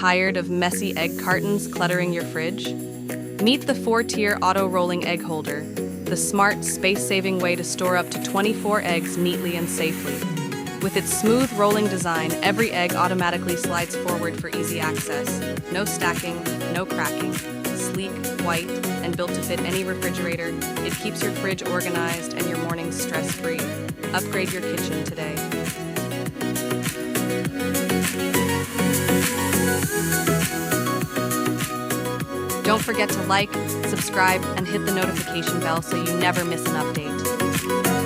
Tired of messy egg cartons cluttering your fridge? Meet the 4-tier auto-rolling egg holder, the smart, space-saving way to store up to 24 eggs neatly and safely. With its smooth rolling design, every egg automatically slides forward for easy access. No stacking, no cracking. Sleek, white, and built to fit any refrigerator, it keeps your fridge organized and your mornings stress-free. Upgrade your kitchen today. Don't forget to like, subscribe, and hit the notification bell so you never miss an update.